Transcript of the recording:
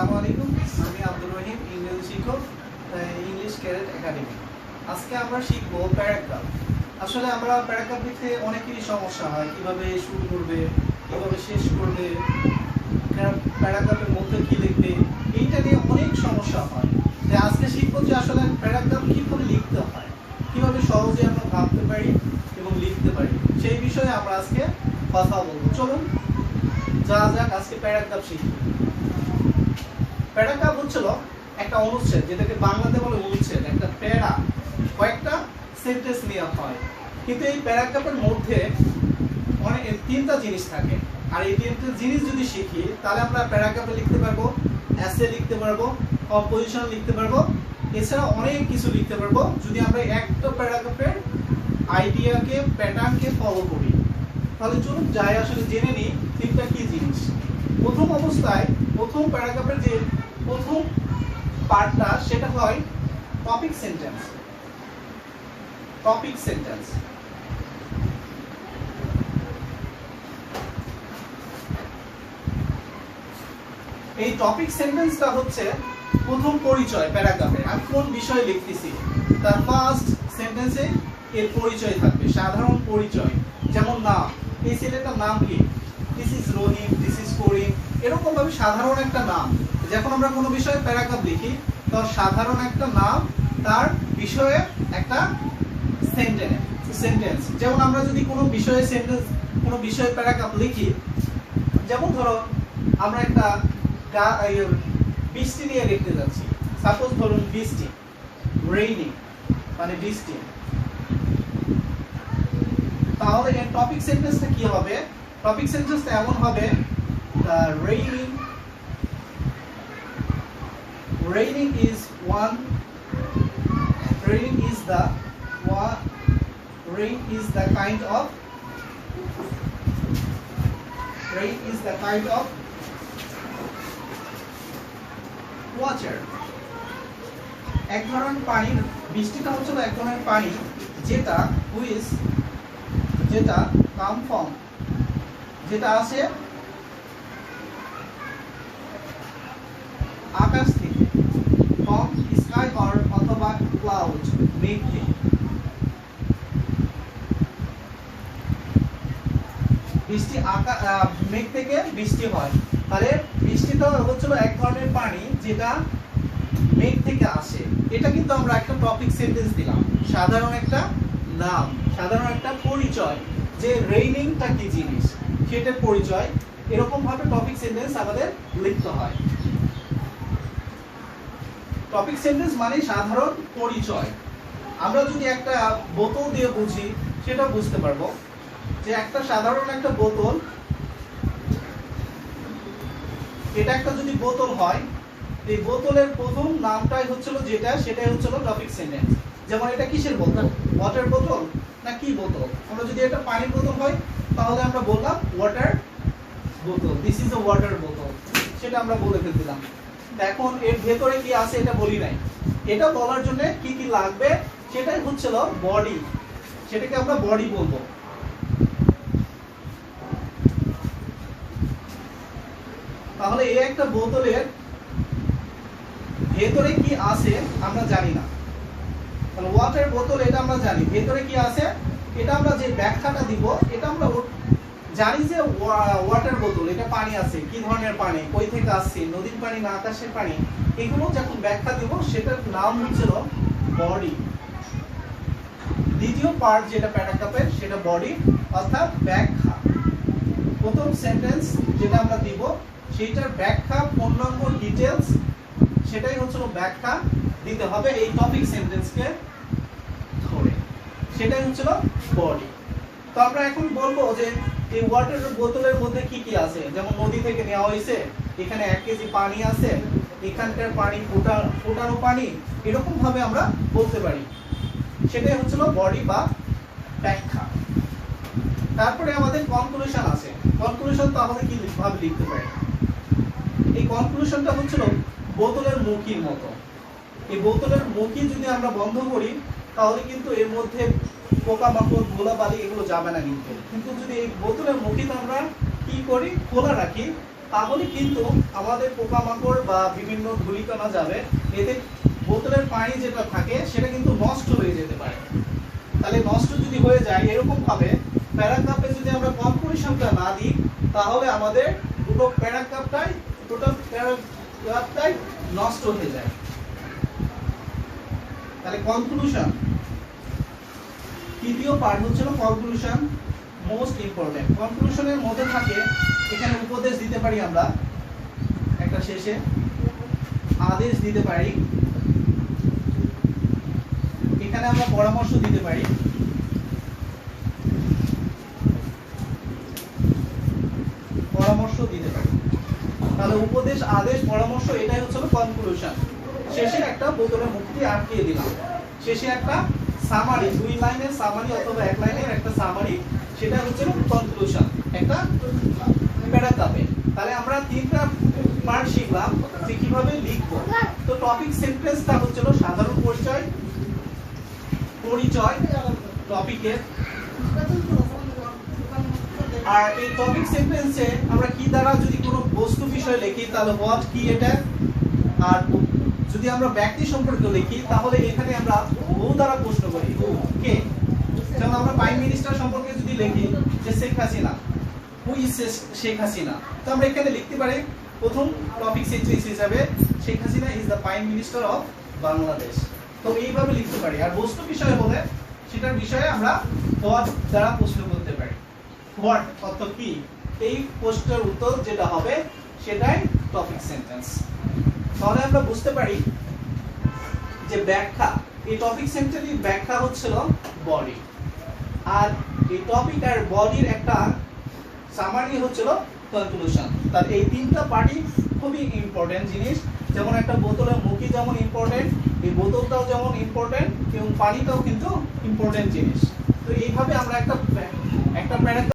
আসসালামু আলাইকুম, আমি আব্দুর রহিম, ইংরেজি শিক্ষক, ইংলিশ ক্যারেট একাডেমি। আজকে আমরা শিখবো প্যারাগ্রাফ। আসলে আমরা প্যারাগ্রাফ লিখতে অনেকেরই সমস্যা হয়, কিভাবে শুরু করবে, কিভাবে শেষ করবে, প্যারাগ্রাফের মধ্যে কি লিখবে, এইটা নিয়ে অনেক সমস্যা হয়। তাই আজকে শিখবো যে আসলে প্যারাগ্রাফ কিভাবে লিখতে হয়, কিভাবে সহজে আমরা ভাবতে পারি এবং লিখতে পারি, সেই বিষয়ে আমরা আজকে কথা বলবো। চলুন যাক আজকে প্যারাগ্রাফ শিখি। প্যারাগ্রাফ হচ্ছিল একটা অনুচ্ছেদ, যেটাকে বাংলাতে বলে অনুচ্ছেদ। একটা প্যারা কয়েকটা সেন্টেন্স নেওয়া হয়, কিন্তু এই প্যারাগ্রাফের মধ্যে অনেক তিনটা জিনিস থাকে। আর এই তিনটা জিনিস যদি শিখি তাহলে আমরা প্যারাগ্রাফে লিখতে পারবো, এসে লিখতে পারবো, কম্পোজিশন লিখতে পারবো, এছাড়া অনেক কিছু লিখতে পারবো যদি আমরা একটা প্যারাগ্রাফের আইডিয়াকে, প্যাটার্নকে ফলো করি। তাহলে চলুন যাই আসলে জেনে নিই তিনটা কি জিনিস। প্রথম অবস্থায় প্রথম প্যারাগ্রাফের যে প্রথম পার্টটা সেটা হয় টপিক সেন্টেন্স। টপিক সেন্টেন্স এই টপিক সেন্টেন্সটা হচ্ছে প্রথম পরিচয় প্যারাগ্রাফে। আমি কোন বিষয়ে লিখতেছি তার ফার্স্ট সেন্টেন্সে এর পরিচয় থাকবে, সাধারণ পরিচয়। যেমন নাম, এই ছেলেটার নাম কি, this is Rahim, this is Karim, এরকম ভাবে সাধারণ একটা নাম। যখন আমরা কোনো বিষয়ে প্যারাগ্রাফ লিখি তো সাধারণ একটা নাম, তার বিষয়ে একটা সেন্টেন্স। যেমন আমরা যদি কোনো বিষয়ে সেন্টেন্স, কোনো বিষয়ে প্যারাগ্রাফ লিখি, যেমন ধরো আমরা একটা বৃষ্টি নিয়ে লিখতে যাচ্ছি। সাপোজ ধরুন বৃষ্টি, রেইনি মানে বৃষ্টি। তাহলে এর টপিক সেন্টেন্সটা কি হবে? টপিক সেন্টেন্সটা এমন হবে, raining is the kind of water। এক ধরনের পানি, বৃষ্টিটা হচ্ছে এক ধরনের পানি যেটা come from, যেটা আসে আকাশ থেকে, from sky or অথবা cloud, মেঘ থেকে। বৃষ্টি মেঘ থেকে বৃষ্টি হয়। তাহলে বৃষ্টিটা হচ্ছিল এক ধরনের পানি যেটা মেঘ থেকে আসে। এটা কিন্তু আমরা একটা টপিক সেন্টেন্স দিলাম, সাধারণ একটা নাম, সাধারণ একটা পরিচয়, যে রেইনিংটা কি জিনিস সেটার পরিচয়। এরকম ভাবে টপিক সেন্টেন্স আমাদের লিখতে হয়। টপিক সেন্টেন্স মানে সাধারণ পরিচয়। আমরা যদি একটা বোতল দিয়ে বুঝি সেটা বুঝতে পারবো যে একটা সাধারণ একটা বোতল, এটা একটা যদি বোতল হয়, এই বোতলের প্রথম নামটাই হচ্ছিল যেটা, সেটাই হচ্ছিল টপিক সেন্টেন্স। যেমন এটা কিসের বোতল, ওয়াটার বোতল না কি বোতল? আমরা যদি এটা পানির বোতল হয় তাহলে আমরা বললাম ওয়াটার বোতল, দিস ইজ এ ওয়াটার বোতল, সেটা আমরা বলে ফেললাম। এখন এর ভেতরে কি আছে এটা বলি নাই। এটা বলার জন্য কি কি লাগবে সেটাই হচ্ছিল বডি, সেটাকে আমরা বডি বলবো। তাহলে এই একটা বোতলের ভেতরে কি আছে আমরা জানি না। তাহলে ওয়াটার বোতল এটা আমরা জানি, ভেতরে কি আছে এটা আমরা যে ব্যাখ্যাটা দিব, এটা আমরা জানি যে ওয়াটার বোতল, এটা পানি আছে, কি ধরনের পানি, কই থেকে আসছে, নদীর পানি না আকাশের পানি, এগুলো যখন ব্যাখ্যা দিব সেটার নাম হচ্ছিল বডি। দ্বিতীয় পার্ট যেটা প্যারাগ্রাফের সেটা বডি অর্থাৎ ব্যাখ্যা। প্রথম সেন্টেন্স যেটা আমরা দিব সেইটার ব্যাখ্যা, পূর্ণাঙ্গ ডিটেইলস, সেটাই হচ্ছিল ব্যাখ্যা দিতে হবে এই টপিক সেন্টেন্সকে ধরে, সেটাই হচ্ছিল বডি। তো আমরা এখন বলবো যে এই ওয়াটার বোতলের মধ্যে কি কি আছে। যেমন নদী থেকে নেওয়া হয়েছে, এখানে 1 কেজি পানি আছে, এখানকার পানি ফোটানো পানি, এরকম ভাবে আমরা বলতে পারি, সেটাই হচ্ছিল বডি বা ব্যাখ্যা। তারপরে আমাদের কনক্লুশন আছে। কনক্লুশন তাহলে কি ভাবে লিখতে পারি? এই কনক্লুশনটা হচ্ছিল বোতলের মুখির মতো। এই বোতলের মুখি যদি আমরা বন্ধ করি তাহলে কিন্তু এর মধ্যে পোকামাকড়, ধুলাবালি এগুলো যাবে না। কিন্তু যদি এই বোতলের মুখিটা আমরা কি করি, খোলা রাখি, তাহলে কিন্তু আমাদের পোকামাকড় বা বিভিন্ন ধূলিকণা যাবে, এতে বোতলের পানি যেটা থাকে সেটা কিন্তু নষ্ট হয়ে যেতে পারে। তাহলে নষ্ট যদি হয়ে যায় এরকম ভাবে প্যারাগ্রাফে যদি আমরা কনক্লুশনটা না দিই, তাহলে আমাদের পুরো প্যারাগ্রাফটাই নষ্ট হয়ে যায়। তাহলে কনক্লুশন, তৃতীয় পার্ট হচ্ছে কনক্লুশন, মোস্ট ইম্পর্টেন্ট। কনক্লুশনের মধ্যে থাকে এখানে উপদেশ দিতে পারি আমরা, একটা শেষে আদেশ দিতে পারি, এখানে আমরা পরামর্শ দিতে পারি, তাহলে উপদেশ, আদেশ, পরামর্শ, এটাই হচ্ছে কনক্লুশন। শেষে একটা বোতলে মুক্তি আটকিয়ে দিলাম, শেষে একটা সামারি, 2 লাইনের সামারি অথবা 1 লাইনের একটা সামারি, সেটা হচ্ছে কনক্লুশন একটা প্যারাগ্রাফে। তাহলে আমরা তিনটা পার্ট শিখলাম যে কিভাবে লিখবো। তো টপিক সেন্টেন্সটা হচ্ছে সাধারণ পরিচয় টপিকের, আর এই টপিক সেন্টেন্সে আমরা কি দ্বারা যদি কোনো বস্তু বিষয় লিখি তাহলে হোয়াট, কি, এটা। আর যদি আমরা ব্যক্তি সম্পর্কে লিখি তাহলে এখানে আমরা হু দ্বারা প্রশ্ন করি, হু, কে। যেমন আমরা প্রাইম মিনিস্টার সম্পর্কে যদি লিখি যে শেখ হাসিনা, হু ইজ শেখ হাসিনা, তো আমরা এখানে লিখতে পারি প্রথম টপিক সেন্টেন্স হিসাবে Sheikh Hasina is the prime minister of Bangladesh. তো এইভাবে লিখতে পারি। আর বস্তু বিষয় হলে সেটার বিষয়ে আমরা হোয়াট দ্বারা প্রশ্ন করতে পারি। হোয়াট অর্থ কি, এই প্রশ্নের উত্তর যেটা হবে সেটাই টপিক সেন্টেন্স। তাহলে আমরা বুঝতে পারি যে ব্যাখ্যা, এই টপিক সেন্টেন্সের ব্যাখ্যা হচ্ছিল বডি, আর এই টপিক আর বডির একটা সামারি হচ্ছিল কনক্লুশন। তার এই তিনটা পার্টই খুবই ইম্পর্টেন্ট জিনিস। যেমন একটা বোতলের মুখই যেমন ইম্পর্টেন্ট, এই বোতলটাও যেমন ইম্পর্টেন্ট, এবং পানিটাও কিন্তু ইম্পর্টেন্ট জিনিস। তো এইভাবে আমরা একটা প্যারাগ্রাফ